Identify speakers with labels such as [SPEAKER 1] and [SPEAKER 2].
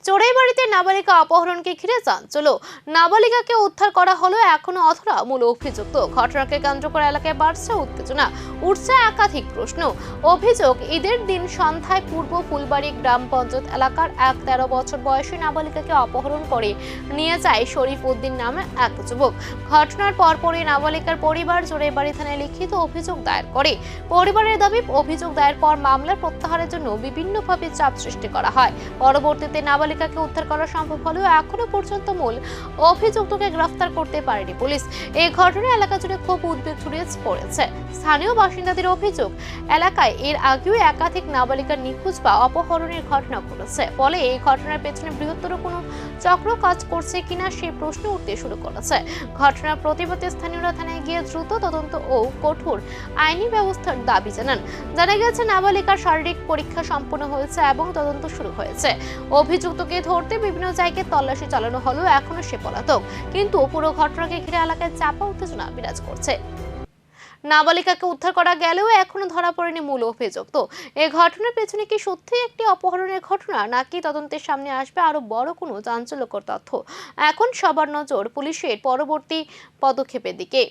[SPEAKER 1] চোরাইবাড়িতে নাবালিকা অপহরণকে ঘিরে চাঞ্চল্য। নাবালিকাকে উদ্ধার করা হলো, এখনো অধরা মূল অভিযুক্ত। ঘটনাকে কেন্দ্র করে এলাকায় বাড়ছে উত্তেজনা, উঠছে একাধিক প্রশ্ন। অভিযোগ, ঈদের দিন সন্ধ্যায় পূর্ব ফুলবাড়ি গ্রাম পঞ্চায়েত এলাকার এক 13 বছর বয়সী নাবালিকাকে অপহরণ করে নিয়ে যায় শরীফ উদ্দিন নামে এক যুবক। ঘটনার পরপরই নাবালিকার পরিবার চোরাইবাড়ি থানায় লিখিত অভিযোগ দায়ের করে। পরিবারের দাবি, অভিযোগ দায়ের পর মামলা প্রত্যাহারের জন্য বিভিন্নভাবে চাপ সৃষ্টি করা হয়। পরবর্তীতে নাবালিকাকে উদ্ধার করা সম্ভব হলেও এখনো পর্যন্ত মূল অভিযুক্তকে গ্রেফতার করতে পারেনি পুলিশ। এই ঘটনায় এলাকা জুড়ে খুব উদ্বেগ ছড়িয়ে পড়েছে। স্থানীয় বাসিন্দাদের অভিযোগ, এলাকায় এর আগেও একাধিক নাবালিকার নিখোঁজ বা অপহরণের ঘটনা ঘটেছে। ফলে এই ঘটনার পেছনে বৃহত্তর কোনো চক্র কাজ করছে কিনা সেই প্রশ্ন উঠতে শুরু করেছে। ঘটনার প্রতিবাদে স্থানীয়রা থানায় গিয়ে দ্রুত তদন্ত ও কঠোর আইনি ব্যবস্থার দাবি জানান। জানা গেছে, নাবালিকার শারীরিক পরীক্ষা সম্পন্ন হয়েছে এবং তদন্ত শুরু হয়েছে। অভিযুক্তকে ধরতে বিভিন্ন জায়গায় তল্লাশি চালানো হলেও এখনো সে পলাতক। কিন্তু পুরো ঘটনাকে ঘিরে এলাকায় চাপা উত্তেজনা বিরাজ করছে। নাবালিকাকে উদ্ধার করা গেলেও এখনো ধরা পড়েনি মূল অভিযুক্ত। এই ঘটনার পেছনে কি সত্যিই একটি অপহরণের ঘটনা, নাকি তদন্তের সামনে আসবে আরো বড় কোনো চাঞ্চল্যকর তথ্য? এখন সবার নজর পুলিশের পরবর্তী পদক্ষেপের দিকে।